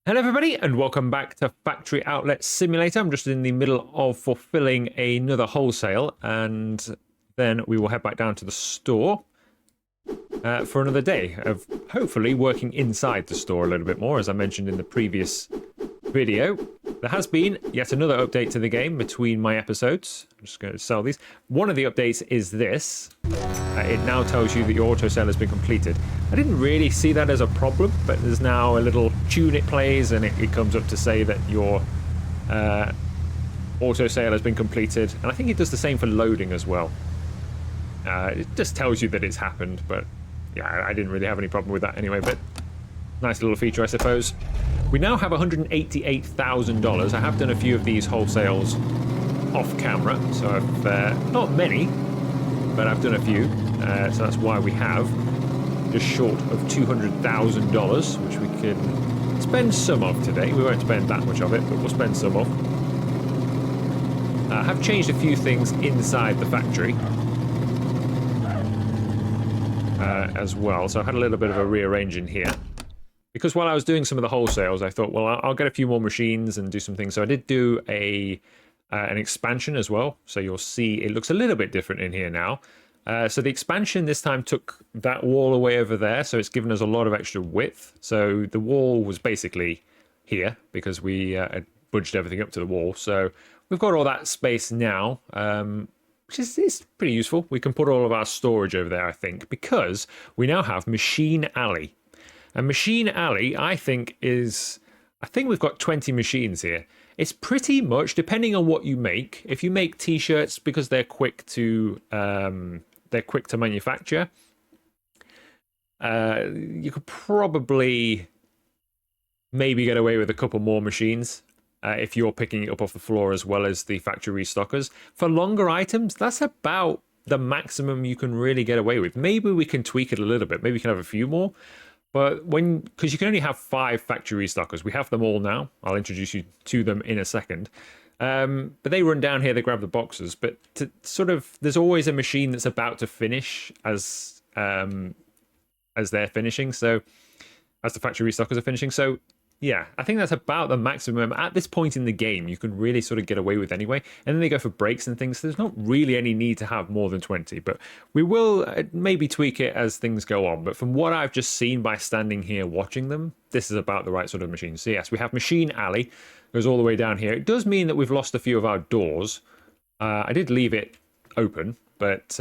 Hello everybody and welcome back to Factory Outlet Simulator. I'm just in the middle of fulfilling another wholesale and then we will head back down to the store for another day of hopefully working inside the store a little bit more. As I mentioned in the previous video, there has been yet another update to the game between my episodes. I'm just going to sell these. One of the updates is this. It now tells you that your auto sale has been completed. I didn't really see that as a problem, but there's now a little tune it plays and it comes up to say that your auto sale has been completed. And I think it does the same for loading as well. It just tells you that it's happened, but yeah, I didn't really have any problem with that anyway, but nice little feature, I suppose. We now have $188,000. I have done a few of these wholesales off camera, so I've not many, but I've done a few, so that's why we have just short of $200,000, which we can spend some of today. We won't spend that much of it, but we'll spend some of. I have changed a few things inside the factory as well, so I had a little bit of a rearranging here. Because while I was doing some of the wholesales, I thought, well, I'll get a few more machines and do some things. So I did do an expansion as well. So you'll see it looks a little bit different in here now. So the expansion this time took that wall away over there. So it's given us a lot of extra width. So the wall was basically here because we had budged everything up to the wall. So we've got all that space now, which is pretty useful. We can put all of our storage over there, I think, because we now have Machine Alley. And Machine Alley, I think we've got 20 machines here. It's pretty much, depending on what you make, if you make t-shirts because they're quick to manufacture, you could probably maybe get away with a couple more machines if you're picking it up off the floor as well as the factory restockers. For longer items, that's about the maximum you can really get away with. Maybe we can tweak it a little bit. Maybe we can have a few more. But because you can only have 5 factory restockers, we have them all now. I'll introduce you to them in a second. But they run down here, they grab the boxes. But there's always a machine that's about to finish as they're finishing. So as the factory restockers are finishing. So yeah, I think that's about the maximum at this point in the game you can really sort of get away with anyway. And then they go for breaks and things. So there's not really any need to have more than 20, but we will maybe tweak it as things go on. But from what I've just seen by standing here watching them, this is about the right sort of machine. So yes, we have Machine Alley, goes all the way down here. It does mean that we've lost a few of our doors. I did leave it open, but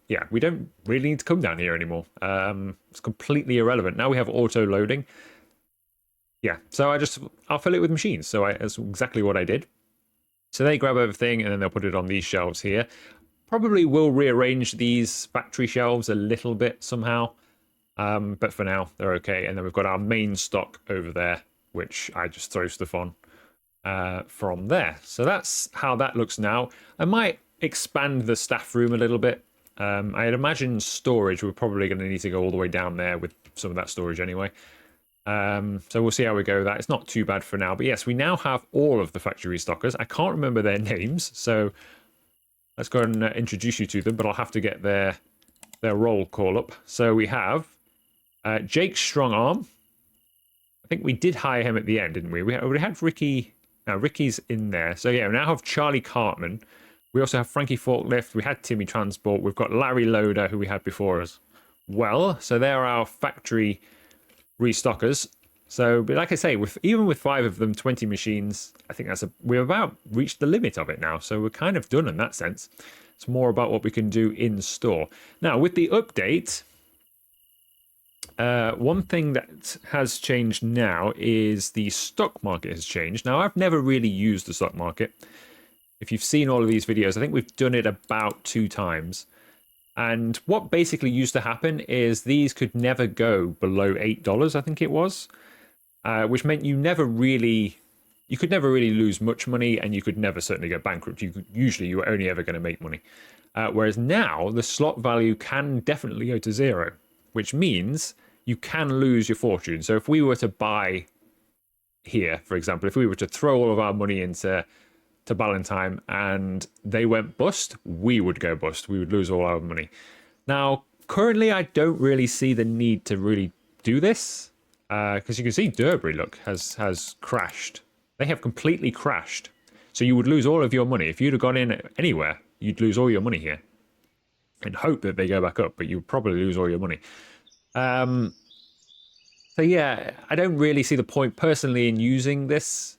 yeah, we don't really need to come down here anymore. It's completely irrelevant. Now we have auto loading. Yeah, so I'll fill it with machines. So that's exactly what I did. So they grab everything and then they'll put it on these shelves here. Probably will rearrange these factory shelves a little bit somehow. But for now, they're okay. And then we've got our main stock over there, which I just throw stuff on from there. So that's how that looks now. I might expand the staff room a little bit. I'd imagine storage, we're probably going to need to go all the way down there with some of that storage anyway. So we'll see how we go with that. It's not too bad for now, but yes, we now have all of the factory stockers. I can't remember their names, so let's go and introduce you to them, but I'll have to get their roll call up. So we have Jake Strongarm. I think we did hire him at the end, didn't we? We already had Ricky. Now Ricky's in there. So yeah, we now have Charlie Cartman. We also have Frankie Forklift. We had Timmy Transport. We've got Larry Loader, who we had before as well. So they're our factory restockers. So, but like I say, even with 5 of them, 20 machines, I think we've about reached the limit of it now. So we're kind of done in that sense. It's more about what we can do in store. Now, with the update, one thing that has changed now is the stock market has changed. Now, I've never really used the stock market. If you've seen all of these videos, I think we've done it about 2 times. And what basically used to happen is these could never go below $8, I think it was, which meant you could never really lose much money, and you could never certainly go bankrupt. Usually you were only ever going to make money. Whereas now the slot value can definitely go to 0, which means you can lose your fortune. So if we were to buy here, for example, if we were to throw all of our money into Ballantine and they went bust, we would go bust. We would lose all our money. Now, currently, I don't really see the need to really do this. Because you can see Derby, look, has crashed. They have completely crashed. So you would lose all of your money. If you'd have gone in anywhere, you'd lose all your money here. And hope that they go back up, but you'd probably lose all your money. So yeah, I don't really see the point personally in using this.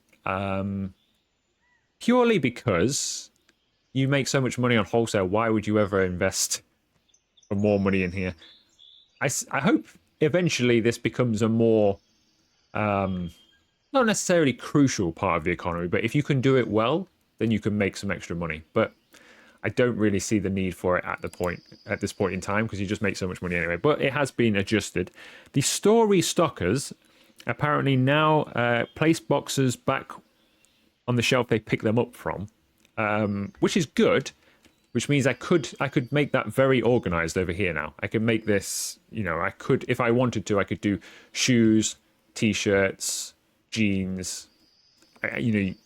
Purely because you make so much money on wholesale. Why would you ever invest for more money in here? I hope eventually this becomes a more not necessarily crucial part of the economy, but if you can do it well, then you can make some extra money. But I don't really see the need for it at this point in time because you just make so much money anyway. But it has been adjusted. The store restockers apparently now place boxes back on the shelf they pick them up from, which is good. Which means I could make that very organized over here now. I can make this, I could, if I wanted to, I could do shoes, t-shirts, jeans,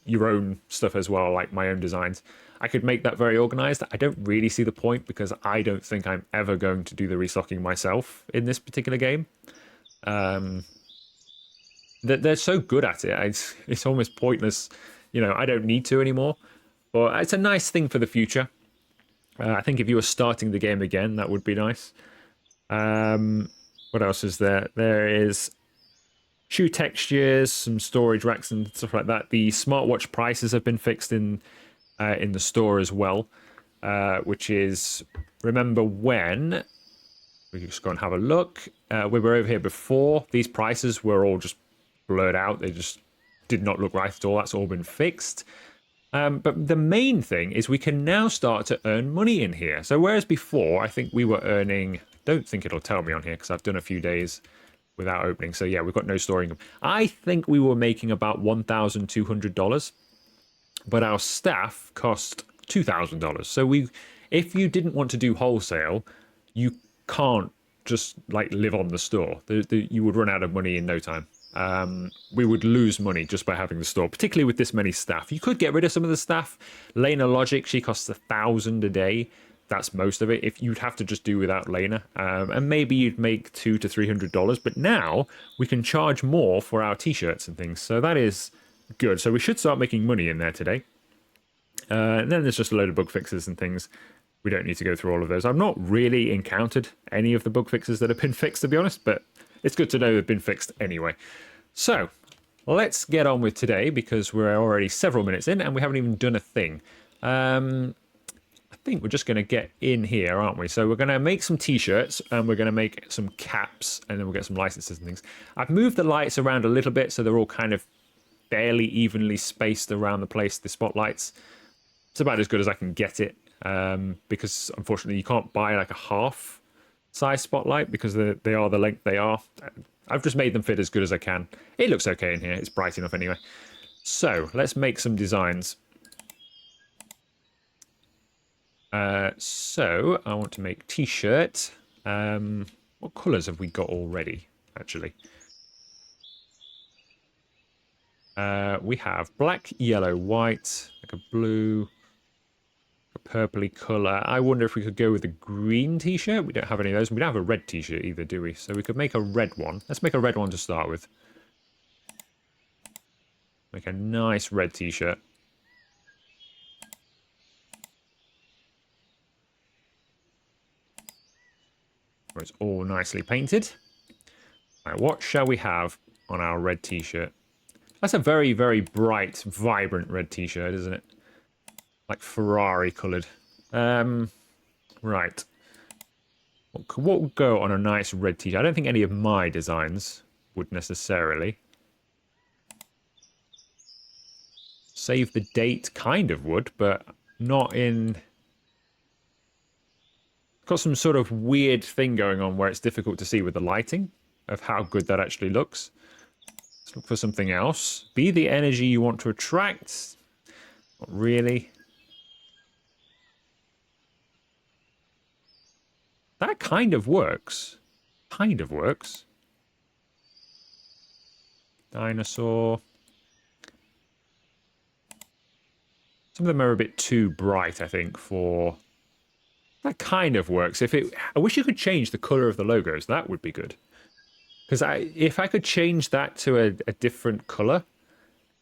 your own stuff as well, like my own designs. I could make that very organized. I don't really see the point because I don't think I'm ever going to do the restocking myself in this particular game. They're so good at it. It's almost pointless. I don't need to anymore. But it's a nice thing for the future. I think if you were starting the game again, that would be nice. What else is there? There is shoe textures, some storage racks and stuff like that. The smartwatch prices have been fixed in the store as well, which is, remember when, we just go and have a look. We were over here before. These prices were all just blurred out. They just did not look right at all. That's all been fixed. But the main thing is we can now start to earn money in here. So whereas before, I think we were earning, don't think it'll tell me on here because I've done a few days without opening. So yeah, we've got no store income. I think we were making about $1,200, but our staff cost $2,000. So if you didn't want to do wholesale, you can't just like live on the store. You would run out of money in no time. We would lose money just by having the store, particularly with this many staff. You could get rid of some of the staff. Lena Logic, she costs $1,000 a day. That's most of it. If you'd have to just do without Lena, and maybe you'd make $200 to $300. But now we can charge more for our t-shirts and things, so that is good. So we should start making money in there today. And then there's just a load of bug fixes and things. We don't need to go through all of those. I've not really encountered any of the bug fixes that have been fixed, to be honest, but it's good to know they've been fixed anyway. So let's get on with today because we're already several minutes in and we haven't even done a thing. I think we're just going to get in here, aren't we? So we're going to make some t-shirts and we're going to make some caps and then we'll get some licenses and things. I've moved the lights around a little bit so they're all kind of fairly evenly spaced around the place, the spotlights. It's about as good as I can get it because unfortunately you can't buy like a half size spotlight because they are the length they are. I've just made them fit as good as I can. It looks okay in here. It's bright enough anyway. So let's make some designs. So I want to make t-shirt. What colours have we got already, actually? We have black, yellow, white, like a blue, a purpley colour. I wonder if we could go with a green t-shirt. We don't have any of those. We don't have a red t-shirt either, do we? So we could make a red one. Let's make a red one to start with. Make a nice red t-shirt. Where it's all nicely painted. All right, what shall we have on our red t-shirt? That's a very, very bright, vibrant red t-shirt, isn't it? Like Ferrari coloured. Right. What would go on a nice red t-shirt? I don't think any of my designs would necessarily. Save the date kind of would, but not in... Got some sort of weird thing going on where it's difficult to see with the lighting of how good that actually looks. Let's look for something else. Be the energy you want to attract. Not really. That kind of works. Kind of works. Dinosaur. Some of them are a bit too bright, I think, for... That kind of works. I wish you could change the colour of the logos. That would be good. Because if I could change that to a different color,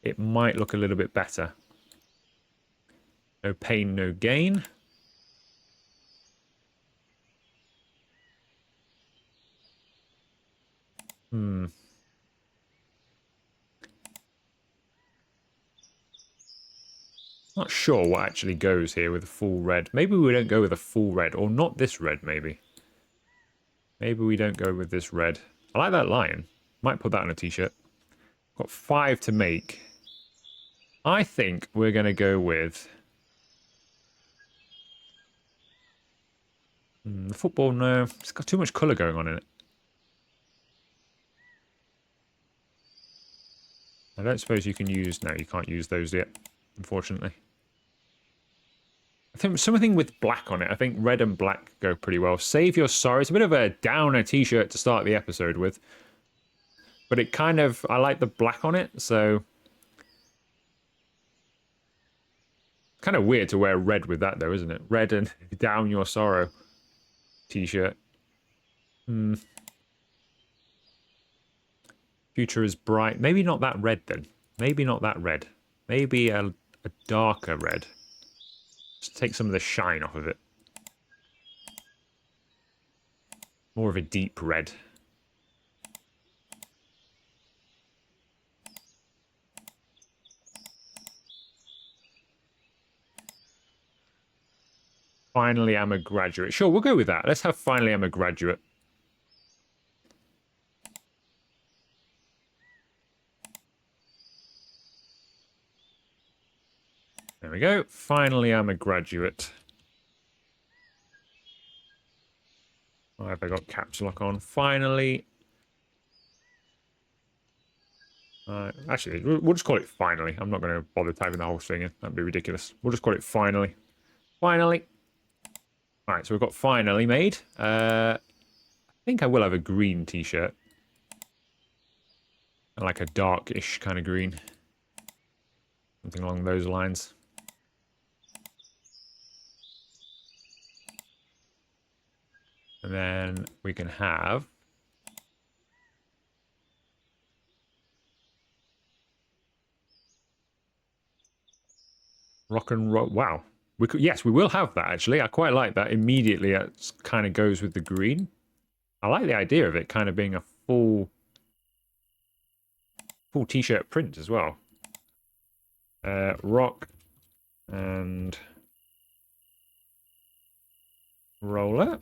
it might look a little bit better. No pain, no gain. Not sure what actually goes here with a full red. Maybe we don't go with a full red, or not this red, maybe. Maybe we don't go with this red. I like that lion. Might put that on a t-shirt. Got 5 to make. I think we're going to go with... the football, no. It's got too much colour going on in it. I don't suppose you can use... No, you can't use those yet, unfortunately. I think something with black on it. I think red and black go pretty well. Save your sorrow. It's a bit of a downer t-shirt to start the episode with. But it kind of... I like the black on it, so... Kind of weird to wear red with that, though, isn't it? Red and down your sorrow t-shirt. Future is bright. Maybe not that red, then. Maybe not that red. Maybe a darker red. Just take some of the shine off of it. More of a deep red. Finally, I'm a graduate. Sure, we'll go with that. Let's have finally I'm a graduate. There we go. Finally, I'm a graduate. Why have I got caps lock on? Finally. Actually, we'll just call it finally. I'm not going to bother typing the whole thing in. That'd be ridiculous. We'll just call it finally. Finally. All right, so we've got finally made. I think I will have a green t-shirt. Like a darkish kind of green. Something along those lines. And then we can have... rock and roll. Wow. Yes, we will have that, actually. I quite like that. Immediately, it kind of goes with the green. I like the idea of it kind of being a full t-shirt print as well. Rock and roller.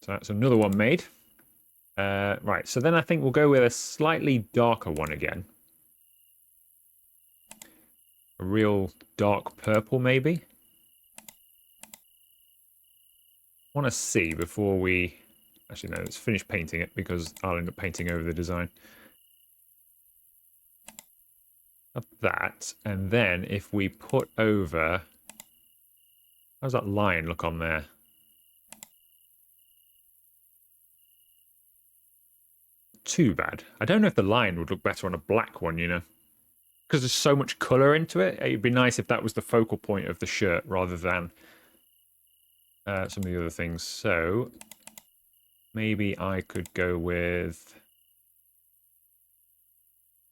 So that's another one made. Right, so then I think we'll go with a slightly darker one again. A real dark purple, maybe. I want to see before we... Actually, no, let's finish painting it because I'll end up painting over the design. Of that, and then if we put over... How's that line look on there? Too bad. I don't know if the line would look better on a black one, you know. Because there's so much colour into it. It'd be nice if that was the focal point of the shirt rather than some of the other things. So maybe I could go with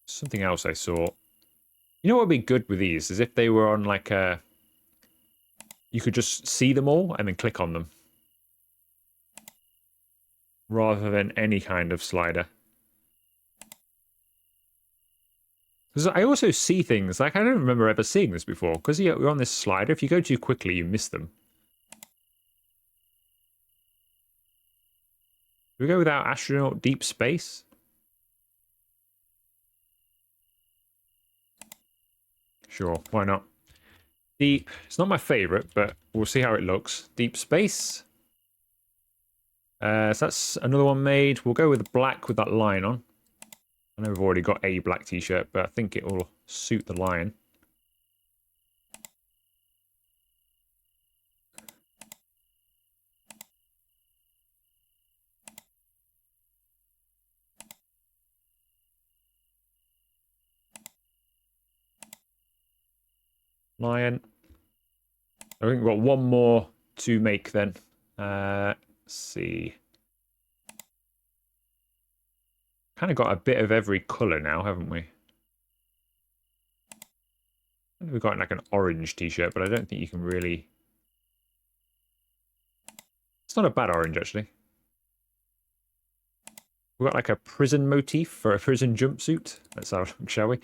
something else I saw. You know what would be good with these is if they were on like a... You could just see them all and then click on them. Rather than any kind of slider. Because I also see things, like I don't remember ever seeing this before. Because you're on this slider, if you go too quickly, you miss them. Do we go without astronaut deep space? Sure, why not? Deep, it's not my favorite, but we'll see how it looks. Deep space. So that's another one made. We'll go with black with that line on. I know we've already got a black t-shirt, but I think it will suit the lion. Lion. I think we've got one more to make then. Let's see. Kind of got a bit of every colour now, haven't we? We've got like an orange t-shirt, but I don't think you can really... It's not a bad orange, actually. We've got like a prison motif for a prison jumpsuit. Let's have a look, shall we?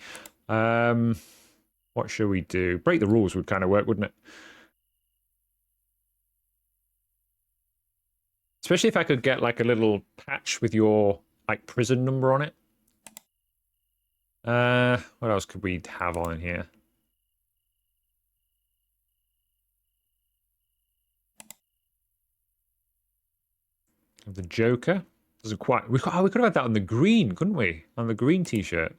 What shall we do? Break the rules would kind of work, wouldn't it? Especially if I could get like a little patch with your like prison number on it. What else could we have on here? The Joker. Doesn't quite. We could have had that on the green, couldn't we? On the green t-shirt.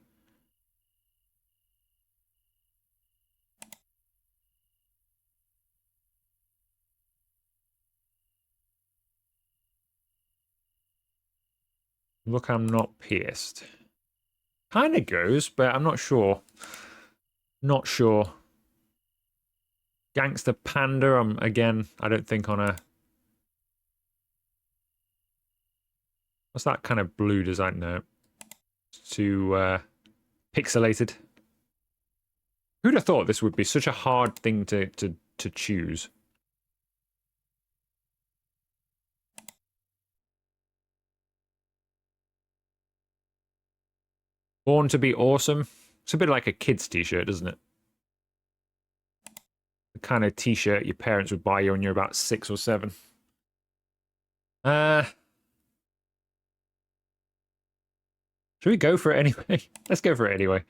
Look, I'm not pierced. Kind of goes, but I'm not sure. Not sure. Gangster Panda. Again, I don't think on a... What's that kind of blue design? No. It's too pixelated. Who'd have thought this would be such a hard thing to choose? Born to be awesome. It's a bit like a kid's t-shirt, isn't it? The kind of t-shirt your parents would buy you when you're about 6 or 7. Should we go for it anyway? Let's go for it anyway.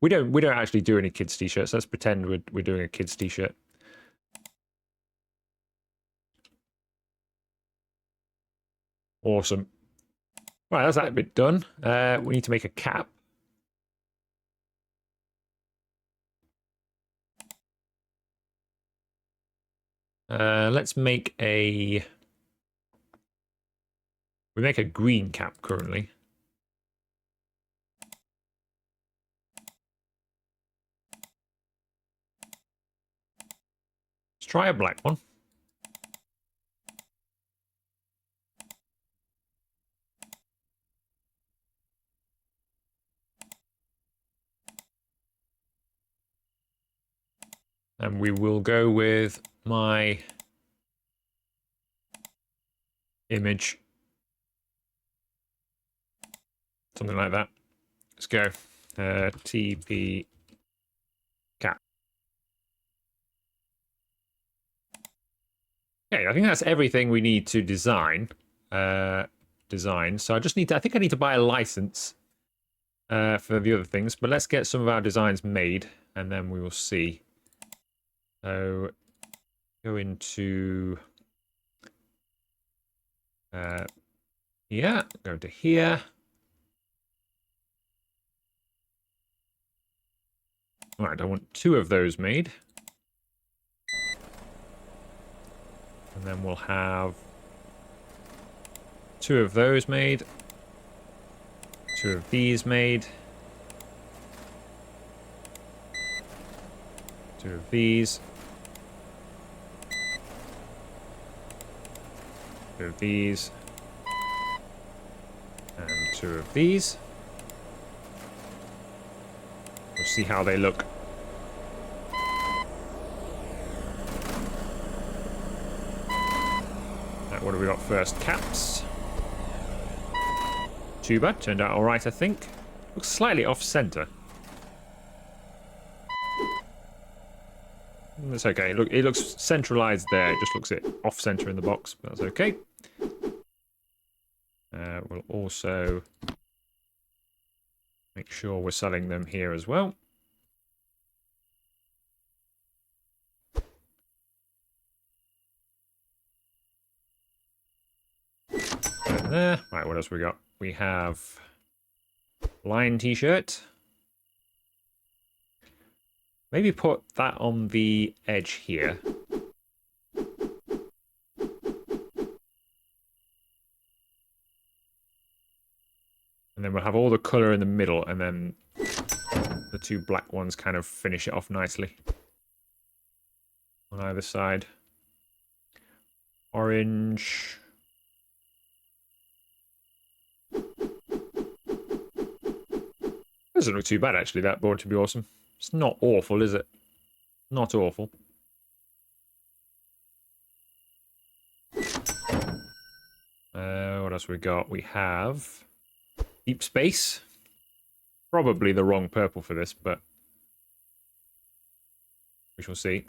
We don't actually do any kids t-shirts. Let's pretend we're doing a kids t-shirt. Awesome. Right, that's that bit done. We need to make a cap. Let's make a... We make a green cap currently. Let's try a black one. And we will go with my image. Something like that. Let's go. TP cap. Okay, I think that's everything we need to design. So I just need to, I think I need to buy a license for the other things, but let's get some of our designs made and then we will see. So go into here, go into here. All right, I want 2 of those made. And then we'll have 2 of those made. 2 of these made. 2 of these. 2 of these. And 2 of these. We'll see how they look. Right, what have we got first? Caps. Too bad. Turned out alright, I think. Looks slightly off-center. That's okay. Look, it looks centralized there. It just looks it off-center in the box, but that's okay. We'll also make sure we're selling them here as well. There. Right, what else we got? We have line t-shirt. Maybe put that on the edge here. And then we'll have all the colour in the middle, and then the 2 black ones kind of finish it off nicely. On either side. Orange. Doesn't look too bad, actually, that board, to be awesome. It's not awful, is it? Not awful. What else we got? We have Deep Space. Probably the wrong purple for this, but we shall see.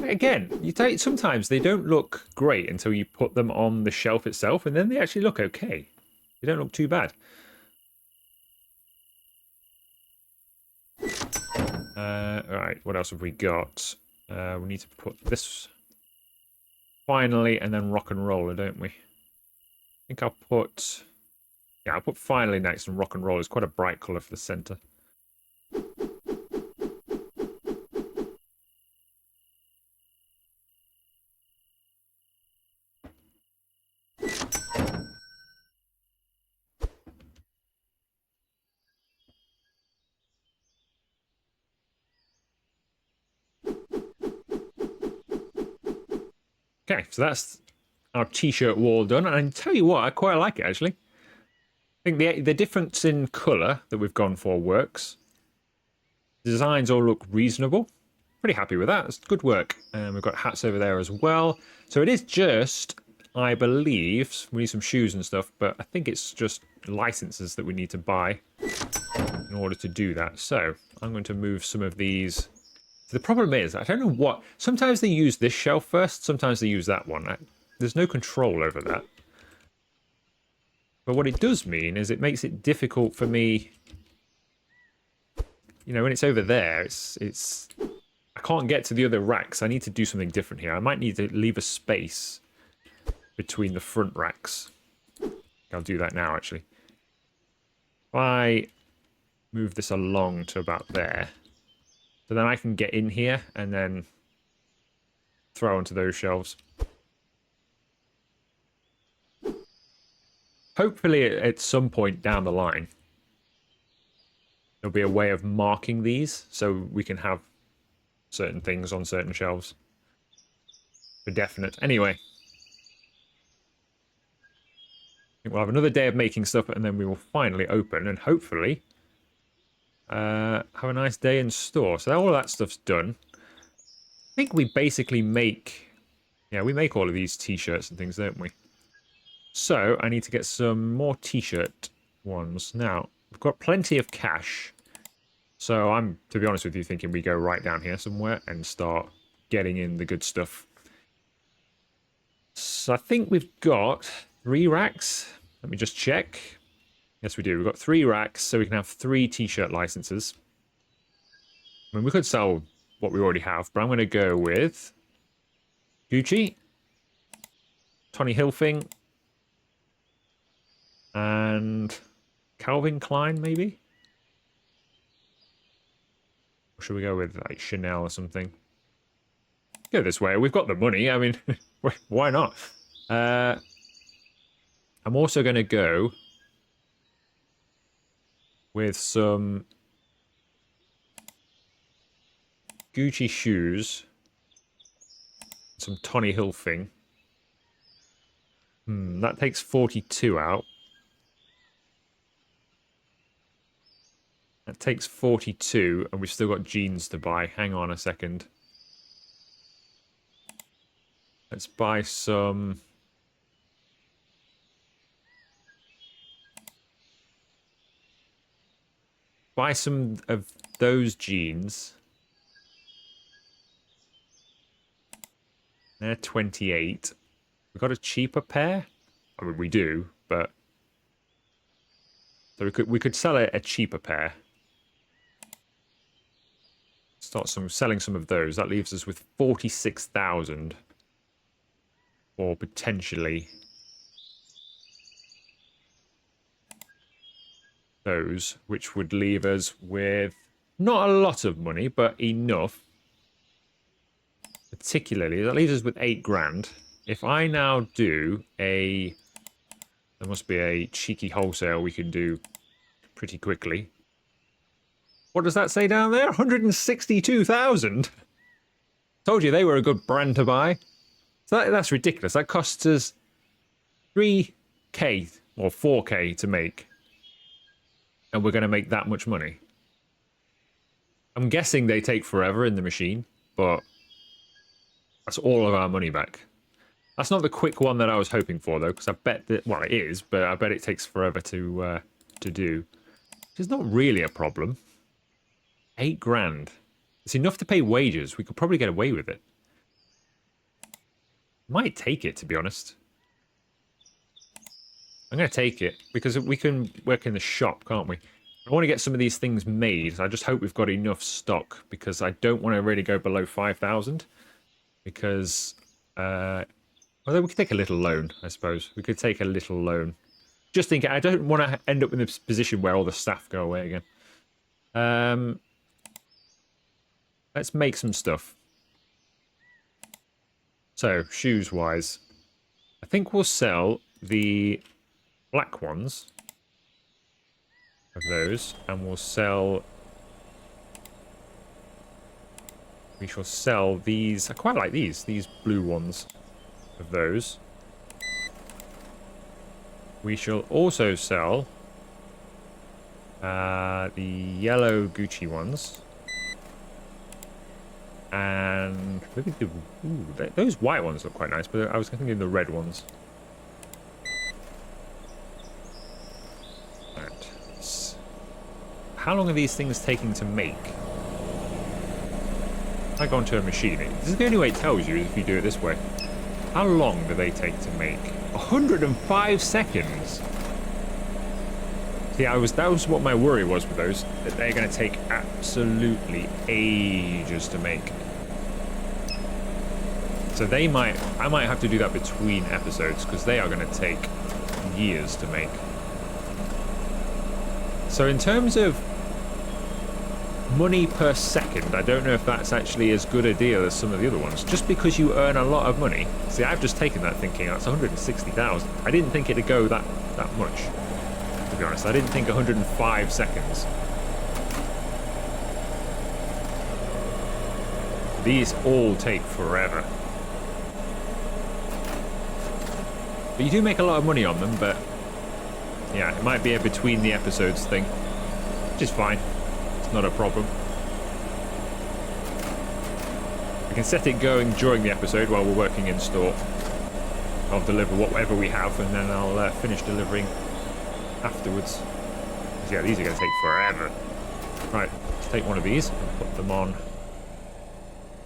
Again, sometimes they don't look great until you put them on the shelf itself, and then they actually look okay. They don't look too bad. Alright, what else have we got? We need to put this finally and then rock and roller, don't we? I think I'll put... Yeah, I'll put finally next, and rock and roll is quite a bright colour for the centre. Okay, so that's our t-shirt wall done, and I tell you what, I quite like it, actually. I think the difference in colour that we've gone for works. The designs all look reasonable. Pretty happy with that. It's good work. And we've got hats over there as well. So it is just, I believe, we need some shoes and stuff, but I think it's just licenses that we need to buy in order to do that. So I'm going to move some of these. The problem is, I don't know what... Sometimes they use this shelf first, sometimes they use that one. There's no control over that. But what it does mean is it makes it difficult for me... You know, when it's over there, it's... I can't get to the other racks. I need to do something different here. I might need to leave a space between the front racks. I'll do that now, actually. If I move this along to about there... So then I can get in here and then throw onto those shelves. Hopefully at some point down the line, there'll be a way of marking these so we can have certain things on certain shelves. For definite. Anyway. I think we'll have another day of making stuff and then we will finally open and hopefully... have a nice day in store. So all of that stuff's done. I think we basically make... Yeah, we make all of these t-shirts and things, don't we? So, I need to get some more t-shirt ones. Now, we've got plenty of cash. So I'm, to be honest with you, thinking we go right down here somewhere and start getting in the good stuff. So I think we've got 3 racks. Let me just check. Yes, we do. We've got 3 racks, so we can have 3 t-shirt licenses. I mean, we could sell what we already have, but I'm going to go with Gucci, Tommy Hilfiger, and Calvin Klein, maybe? Or should we go with, like, Chanel or something? Go this way. We've got the money. I mean, why not? I'm also going to go... with some Gucci shoes, some Tommy Hilfiger. That takes 42 out. That takes 42, and we've still got jeans to buy. Hang on a second. Let's buy some... Buy some of those jeans. They're 28. We've got a cheaper pair. I mean, we do, but so we could sell a cheaper pair. Start selling some of those. That leaves us with 46,000, or potentially those, which would leave us with not a lot of money, but enough. Particularly, that leaves us with 8 grand. If I now do a... There must be a cheeky wholesale we can do pretty quickly. What does that say down there? 162,000? Told you they were a good brand to buy. So that's ridiculous. That costs us 3k or 4k to make. and we're going to make that much money. I'm guessing they take forever in the machine, but that's all of our money back. That's not the quick one that I was hoping for, though, because I bet that, well, it is, but I bet it takes forever to do. Which is not really a problem. 8 grand. It's enough to pay wages. We could probably get away with it. Might take it, to be honest. I'm going to take it, because we can work in the shop, can't we? I want to get some of these things made. I just hope we've got enough stock, because I don't want to really go below 5,000. Because, although we could take a little loan, I suppose. We could take a little loan. Just think, I don't want to end up in this position where all the staff go away again. Let's make some stuff. So, shoes-wise, I think we'll sell the black ones of those, and we'll sell... We shall sell these... I quite like these blue ones of those. We shall also sell the yellow Gucci ones. And maybe the... Ooh, those white ones look quite nice, but I was thinking the red ones. Right. How long are these things taking to make? If I go onto a machine, this is the only way it tells you if you do it this way. How long do they take to make? 105 seconds! See, that was what my worry was with those, that they're going to take absolutely ages to make. So I might have to do that between episodes, because they are going to take years to make. So in terms of money per second, I don't know if that's actually as good a deal as some of the other ones. Just because you earn a lot of money. See, I've just taken that thinking that's 160,000. I didn't think it'd go that much. To be honest, I didn't think 105 seconds. These all take forever. But you do make a lot of money on them, but yeah, it might be a between the episodes thing, which is fine. It's not a problem. I can set it going during the episode while we're working in store. I'll deliver whatever we have, and then I'll finish delivering afterwards. Yeah, these are going to take forever. Right, let's take one of these and put them on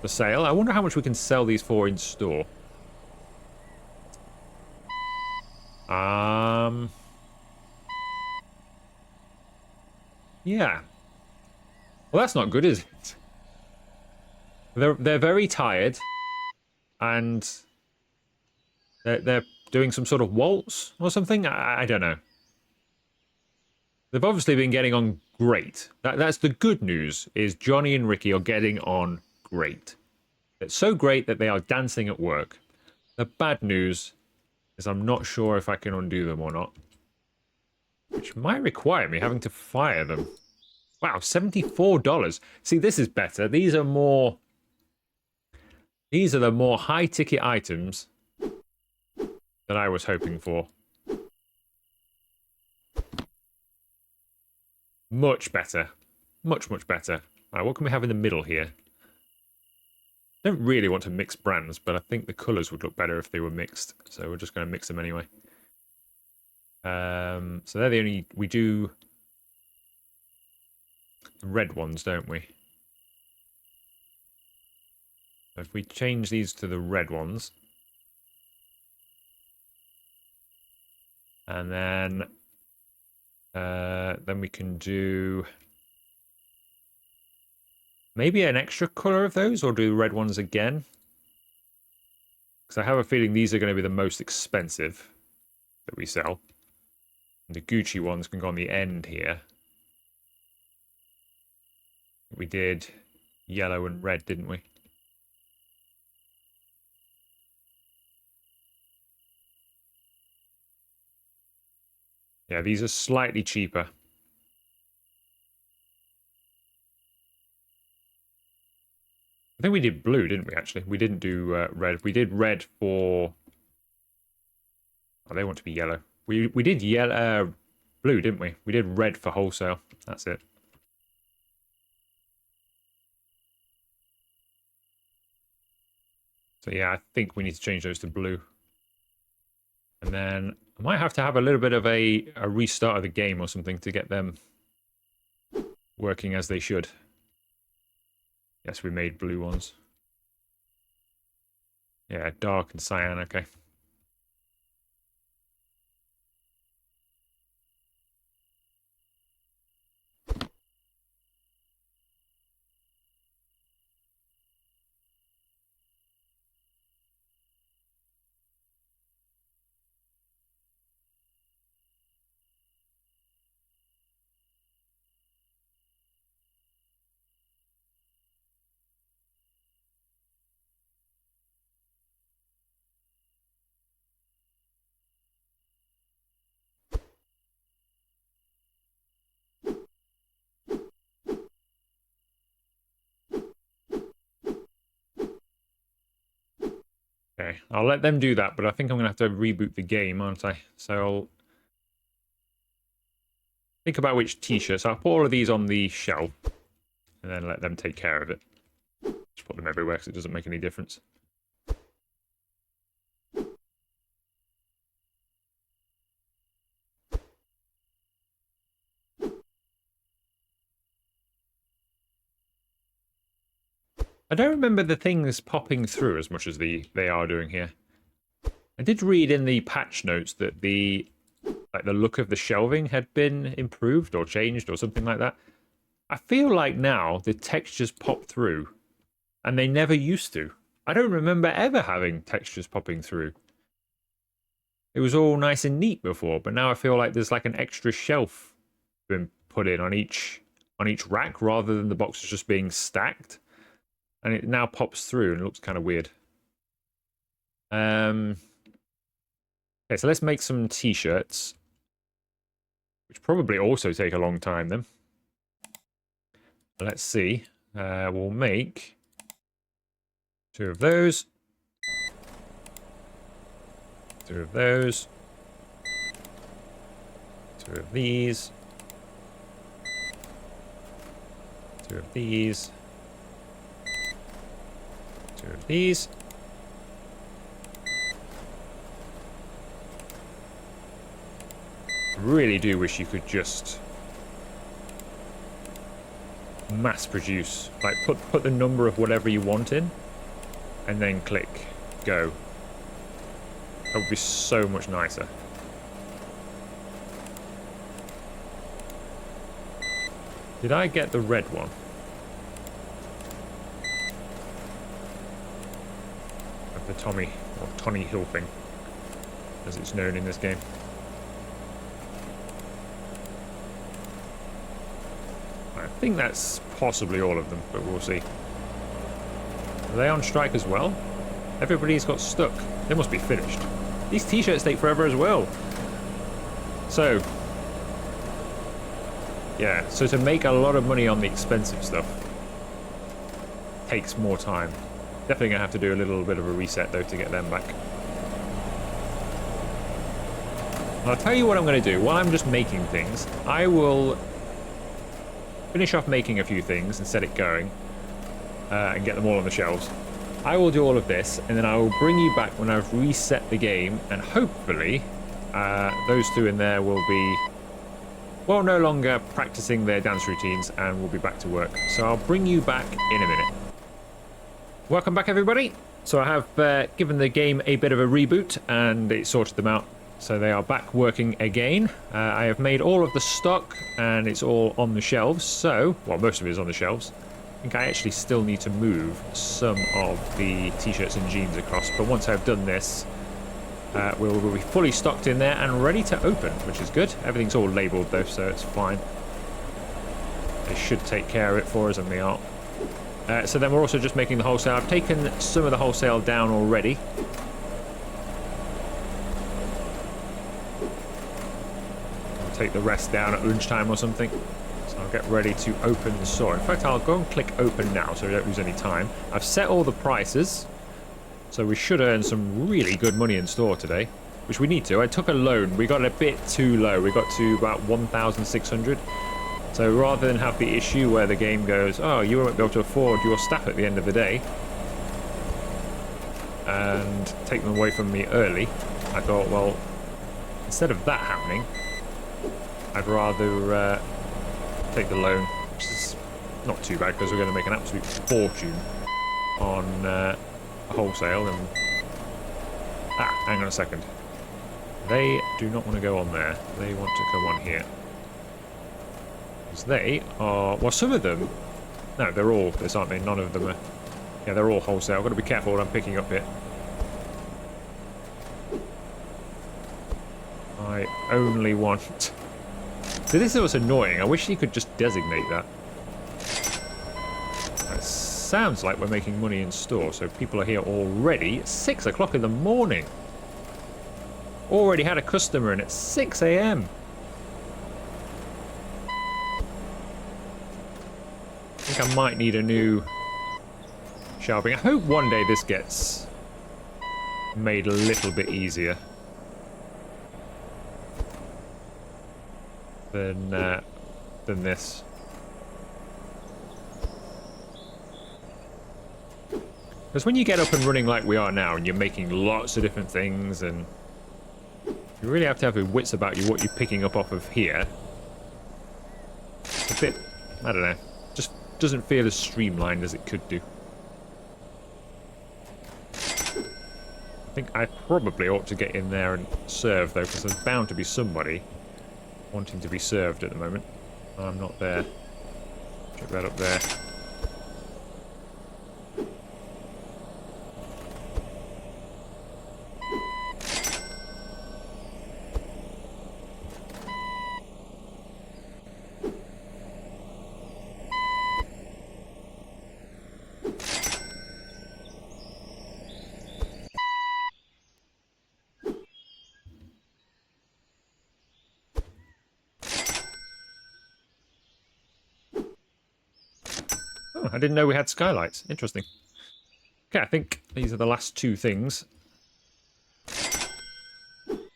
for sale. I wonder how much we can sell these for in store. Yeah. Well, that's not good, is it? They're very tired, and they're doing some sort of waltz or something. I don't know. They've obviously been getting on great. That's the good news, is Johnny and Ricky are getting on great. It's so great that they are dancing at work. The bad news is I'm not sure if I can undo them or not. Which might require me having to fire them. Wow, $74. See, this is better. These are more... These are the more high-ticket items that I was hoping for. Much better. Much, much better. Alright, what can we have in the middle here? I don't really want to mix brands, but I think the colours would look better if they were mixed. So we're just going to mix them anyway. So they're the only... We do the red ones, don't we? So if we change these to the red ones. And then we can do... Maybe an extra colour of those, or do the red ones again? Because I have a feeling these are going to be the most expensive that we sell. And the Gucci ones can go on the end here. We did yellow and red, didn't we? Yeah, these are slightly cheaper. I think we did blue, didn't we, actually? We didn't do red. We did red for... Oh, they want to be yellow. We did yellow... blue, didn't we? We did red for wholesale. That's it. So yeah, I think we need to change those to blue. And then I might have to have a little bit of a restart of the game or something to get them working as they should. Yes, we made blue ones. Yeah, dark and cyan, okay. Okay, I'll let them do that, but I think I'm going to have to reboot the game, aren't I? So I'll think about which t-shirts. I'll put all of these on the shelf and then let them take care of it. Just put them everywhere because it doesn't make any difference. I don't remember the things popping through as much as they are doing here. I did read in the patch notes that the look of the shelving had been improved or changed or something like that. I feel like now the textures pop through, and they never used to. I don't remember ever having textures popping through. It was all nice and neat before, but now I feel like there's like an extra shelf been put in on each rack rather than the boxes just being stacked. And it now pops through and it looks kind of weird. Okay, so let's make some t-shirts, which probably also take a long time then. Let's see. We'll make 2 of those. 2 of those. 2 of these. 2 of these. 2 of these. Really do wish you could just mass produce, like put the number of whatever you want in and then click go. That would be so much nicer. Did I get the red one? Of the Tommy or Tony Hilfing, as it's known in this game. I think that's possibly all of them, but we'll see. Are they on strike as well? Everybody's got stuck. They must be finished. These t-shirts take forever as well. So, yeah, so to make a lot of money on the expensive stuff takes more time. Definitely gonna have to do a little bit of a reset though to get them back. I'll tell you what I'm gonna do. While I'm just making things, I will finish off making a few things and set it going and get them all on the shelves. I will do all of this and then I will bring you back when I've reset the game, and hopefully those 2 in there will be, well, no longer practicing their dance routines and we'll be back to work. So I'll bring you back in a minute. Welcome back, everybody. So I have given the game a bit of a reboot and it sorted them out. So they are back working again. I have made all of the stock and it's all on the shelves. So, well, most of it is on the shelves. I think I actually still need to move some of the t-shirts and jeans across. But once I've done this, we'll be fully stocked in there and ready to open, which is good. Everything's all labelled though, so it's fine. They should take care of it for us, and they are. So then we're also just making the wholesale. I've taken some of the wholesale down already. I'll take the rest down at lunchtime or something. So I'll get ready to open the store. In fact, I'll go and click open now so we don't lose any time. I've set all the prices, so we should earn some really good money in store today. which we need to. I took a loan. We got a bit too low. We got to about 1,600. So rather than have the issue where the game goes, oh, you won't be able to afford your staff at the end of the day, and take them away from me early, I thought, well, instead of that happening, I'd rather take the loan, which is not too bad because we're going to make an absolute fortune on wholesale. And hang on a second. They do not want to go on there. They want to come on here. Because they are... Well, some of them... No, they're all this, aren't they? None of them are... Yeah, they're all wholesale. I've got to be careful what I'm picking up here. I only want... So this is what's annoying. I wish you could just designate that. It sounds like we're making money in store, so people are here already at 6 o'clock in the morning. Already had a customer in at 6 a.m. I think I might need a new shelving. I hope one day this gets made a little bit easier than this. Because when you get up and running like we are now, and you're making lots of different things, and you really have to have your wits about you, what you're picking up off of here. It's a bit, I don't know, just doesn't feel as streamlined as it could do. I think I probably ought to get in there and serve, though, because there's bound to be somebody wanting to be served at the moment. I'm not there. Check that up there. Oh, I didn't know we had skylights. Interesting. Okay, I think these are the last two things.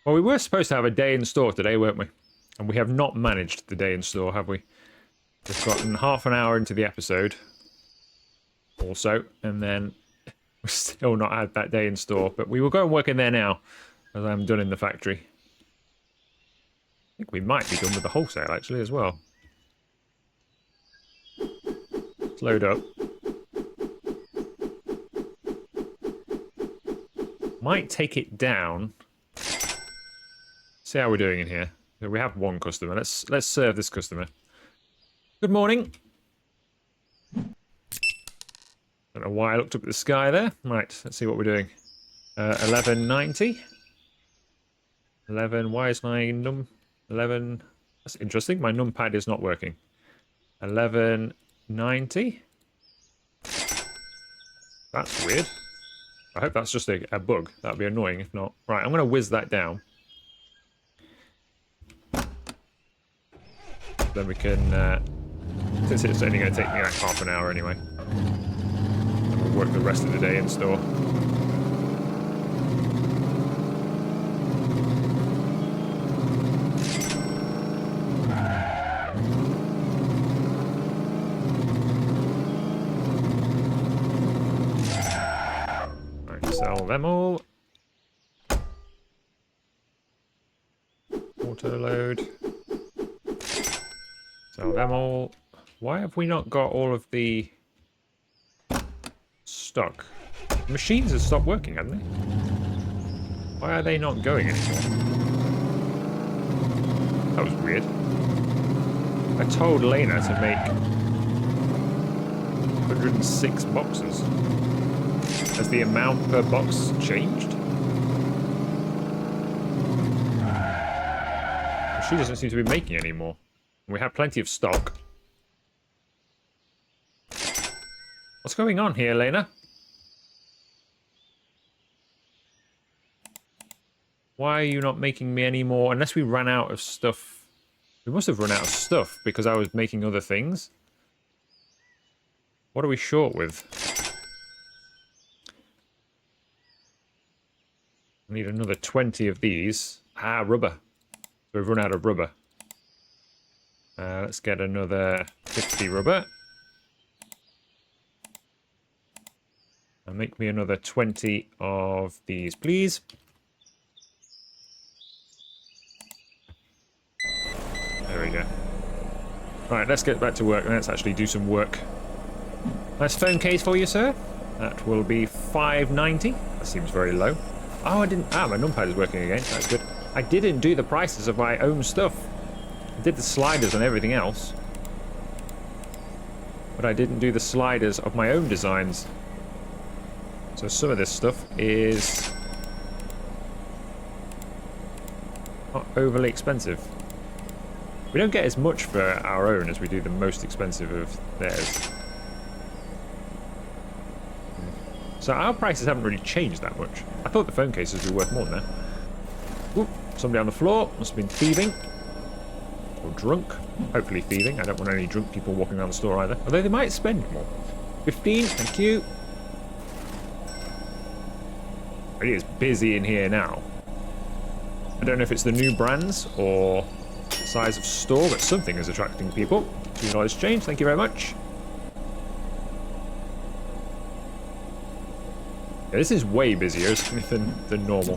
Well, we were supposed to have a day in store today, weren't we? And we have not managed the day in store, have we? We've gotten half an hour into the episode. Also, and then we've still not had that day in store. But we will go and work in there now, as I'm done in the factory. I think we might be done with the wholesale, actually, as well. Let's load up. Might take it down. See how we're doing in here. So we have one customer. Let's serve this customer. Good morning. Don't know why I looked up at the sky there. Right, let's see what we're doing. 1190. 11. Why is my 11? That's interesting. My numpad is not working. 1190. That's weird. I hope that's just a bug. That'd be annoying if not. Right, I'm going to whiz that down. Then we can, since it's only going to take me like half an hour anyway, and we'll work the rest of the day in store. Right, sell them all. Auto load. Sell them all. Why have we not got all of the stock? The machines have stopped working, haven't they? Why are they not going anymore? That was weird. I told Lena to make 106 boxes. Has the amount per box changed? She doesn't seem to be making any more. We have plenty of stock. What's going on here, Lena? Why are you not making me any more? Unless we ran out of stuff. We must have run out of stuff because I was making other things. What are we short with? I need another 20 of these. Ah, rubber. So we've run out of rubber. Let's get another 50 rubber. And make me another 20 of these, please. There we go. Right, let's get back to work. Let's actually do some work. Nice phone case for you, sir. That will be $5.90. That seems very low. Oh, I didn't... Ah, my numpad is working again. That's good. I didn't do the prices of my own stuff. I did the sliders and everything else. But I didn't do the sliders of my own designs. So some of this stuff is not overly expensive. We don't get as much for our own as we do the most expensive of theirs. So our prices haven't really changed that much. I thought the phone cases would be worth more than that. Oop, somebody on the floor. Must have been thieving. Or drunk. Hopefully thieving. I don't want any drunk people walking around the store either. Although they might spend more. 15, thank you. It is busy in here now. I don't know if it's the new brands or size of store, but something is attracting people. $2 exchange, thank you very much. Yeah, this is way busier than normal.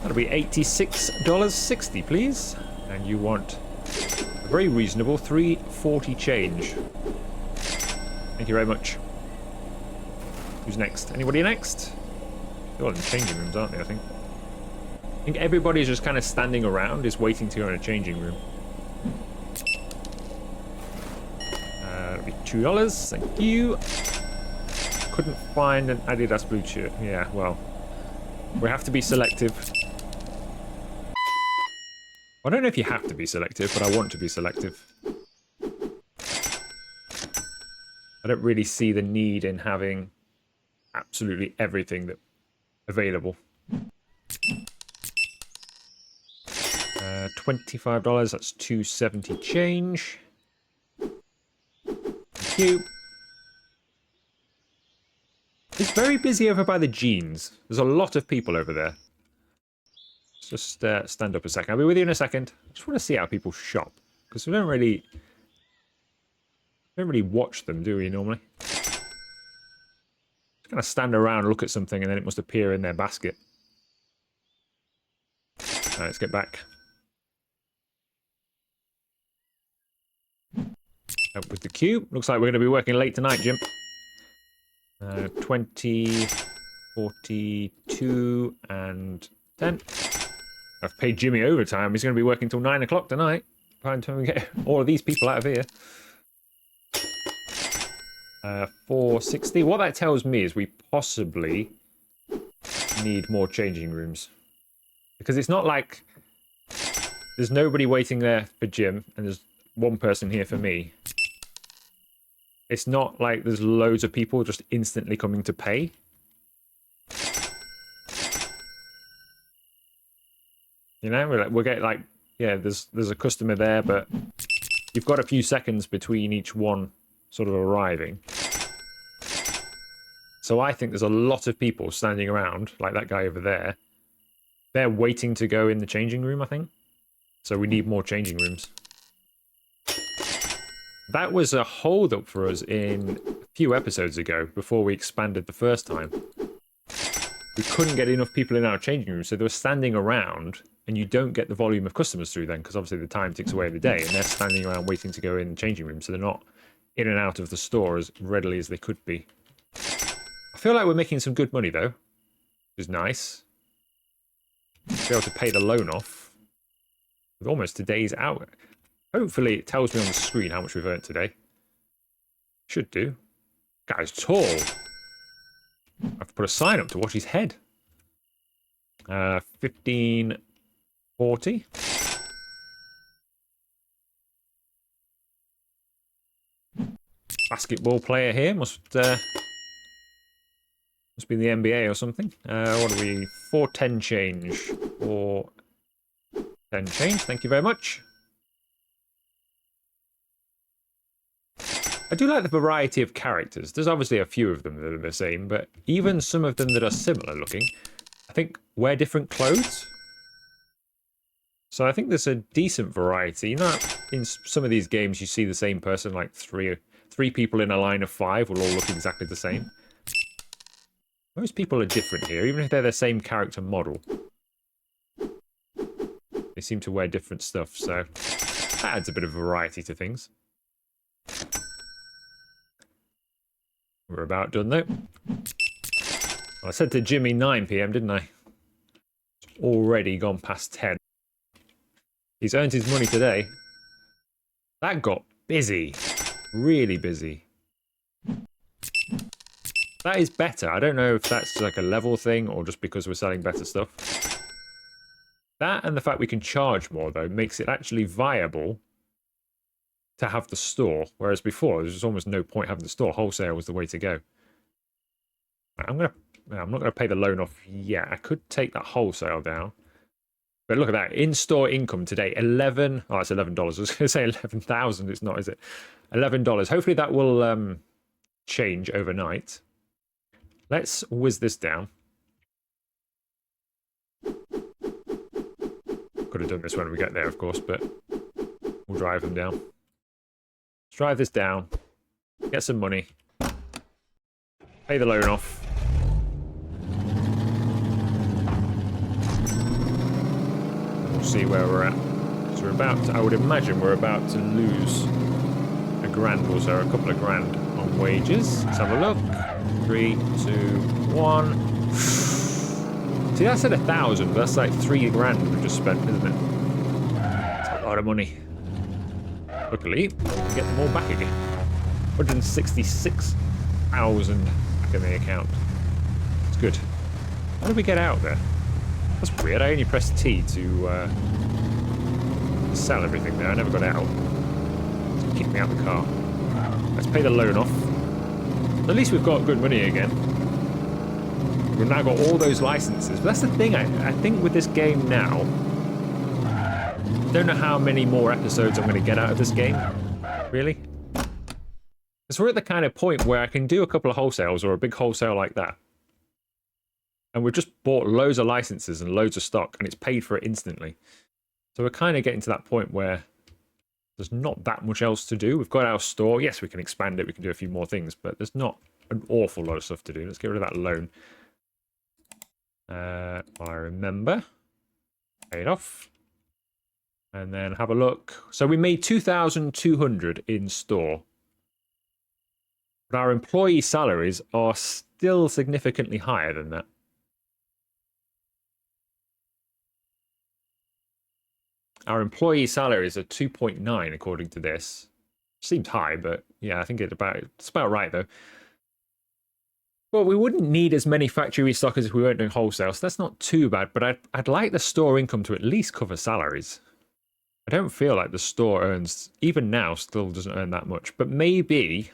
That'll be $86.60, please. And you want a very reasonable $3.40 change. Thank you very much. Who's next? Anybody next? They're all in the changing rooms, aren't they, I think? I think everybody's just kind of standing around, is waiting to go in a changing room. That'll be $2, thank you. Couldn't find an Adidas blue shirt. Yeah, well, we have to be selective. I don't know if you have to be selective, but I want to be selective. I don't really see the need in having absolutely everything that available. $25, that's $2.70 change. Thank you. It's very busy over by the jeans. There's a lot of people over there. Let's just stand up a second. I'll be with you in a second. I just want to see how people shop. Because we don't really watch them, do we, normally? Just kind of stand around, look at something, and then it must appear in their basket. Alright, let's get back. Up with the queue. Looks like we're going to be working late tonight, Jim. 20, 42, and 10. I've paid Jimmy overtime. He's going to be working till 9 o'clock tonight. By the time we get all of these people out of here. 460. What that tells me is we possibly need more changing rooms. Because it's not like there's nobody waiting there for Jim and there's one person here for me. It's not like there's loads of people just instantly coming to pay. You know, we'll get like, yeah, there's a customer there, but you've got a few seconds between each one sort of arriving. So I think there's a lot of people standing around, like that guy over there. They're waiting to go in the changing room, I think. So we need more changing rooms. That was a hold-up for us in a few episodes ago, before we expanded the first time. We couldn't get enough people in our changing room, so they were standing around, and you don't get the volume of customers through then, because obviously the time ticks away every day, and they're standing around waiting to go in the changing room, so they're not in and out of the store as readily as they could be. I feel like we're making some good money, though, which is nice. Be able to pay the loan off with almost today's hour. Hopefully it tells me on the screen how much we've earned today. Should do. Guy's tall. I've put a sign up to watch his head. 1540. Basketball player here. Must be the NBA or something. What are we? 410 change. 410 change. Thank you very much. I do like the variety of characters. There's obviously a few of them that are the same, but even some of them that are similar looking, I think wear different clothes. So I think there's a decent variety. You know, in some of these games you see the same person, like three people in a line of 5 will all look exactly the same. Most people are different here, even if they're the same character model. They seem to wear different stuff, so that adds a bit of variety to things. We're about done, though. I said to Jimmy 9 PM, didn't I? It's already gone past 10. He's earned his money today. That got busy. Really busy. That is better. I don't know if that's like a level thing or just because we're selling better stuff. That and the fact we can charge more, though, makes it actually viable to have the store. Whereas before, there's almost no point having the store. Wholesale was the way to go. I'm not going to pay the loan off yet. I could take that wholesale down. But look at that. In-store income today, 11. Oh, it's $11. I was going to say 11,000. It's not, is it? $11. Hopefully that will change overnight. Let's whiz this down. Could have done this when we get there, of course, but we'll drive them down. Let's drive this down. Get some money. Pay the loan off. We'll see where we're at. So we're about to, I would imagine we're about to lose a grand or so, a couple of grand on wages. Let's have a look. 3, 2, 1. See, I said 1,000, but that's like 3 grand we've just spent, isn't it? It's a lot of money. Luckily, we can get them all back again. 166,000 back in the account. It's good. How did we get out there? That's weird. I only pressed T to sell everything there. I never got out. Just kicked me out the car. Let's pay the loan off. At least we've got good money again. We've now got all those licenses. But that's the thing, I think with this game now, I don't know how many more episodes I'm going to get out of this game, really. Because we're at the kind of point where I can do a couple of wholesales or a big wholesale like that. And we've just bought loads of licenses and loads of stock, and it's paid for it instantly. So we're kind of getting to that point where there's not that much else to do. We've got our store. Yes, we can expand it. We can do a few more things, but there's not an awful lot of stuff to do. Let's get rid of that loan. I remember. Pay it off. And then have a look. So we made 2,200 in store. But our employee salaries are still significantly higher than that. Our employee salaries are 2.9 according to this. Seems high, but yeah, I think it's about right though. Well, we wouldn't need as many factory restockers if we weren't doing wholesale, so that's not too bad, but I'd like the store income to at least cover salaries. I don't feel like the store earns, even now, still doesn't earn that much, but maybe,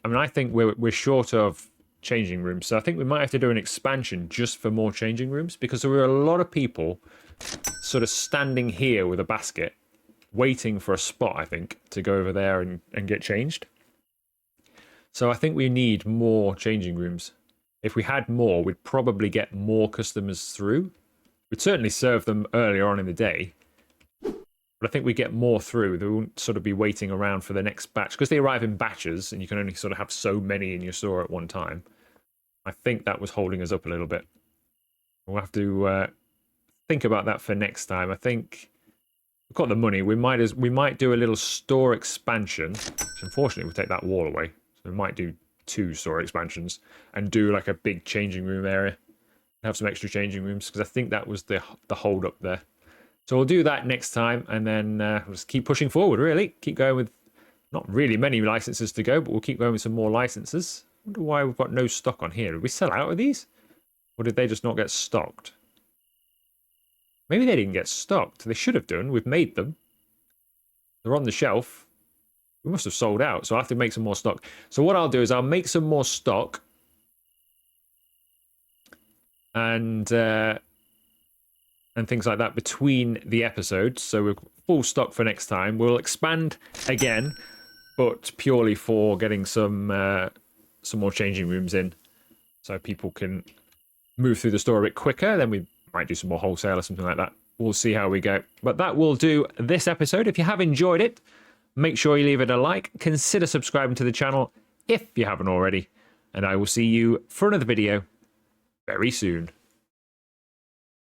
I mean, I think we're short of changing rooms, so I think we might have to do an expansion just for more changing rooms, because there were a lot of people sort of standing here with a basket, waiting for a spot, I think, to go over there and get changed. So I think we need more changing rooms. If we had more, we'd probably get more customers through. We'd certainly serve them earlier on in the day. But I think we get more through. They won't sort of be waiting around for the next batch. Because they arrive in batches, and you can only sort of have so many in your store at one time. I think that was holding us up a little bit. We'll have to think about that for next time. I think we've got the money. We might do a little store expansion. Which unfortunately will take that wall away. We might do 2 store expansions and do like a big changing room area. Have some extra changing rooms because I think that was the hold up there. So we'll do that next time and then we'll just keep pushing forward, really. Keep going with not really many licenses to go, but we'll keep going with some more licenses. I wonder why we've got no stock on here. Did we sell out of these? Or did they just not get stocked? Maybe they didn't get stocked. They should have done. We've made them. They're on the shelf. We must have sold out, so I have to make some more stock. So what I'll do is I'll make some more stock. And things like that between the episodes. So we're full stock for next time. We'll expand again. but purely for getting some more changing rooms in, so people can move through the store a bit quicker. Then we might do some more wholesale or something like that. We'll see how we go. But that will do this episode. If you have enjoyed it, make sure you leave it a like. Consider subscribing to the channel if you haven't already. And I will see you for another video very soon.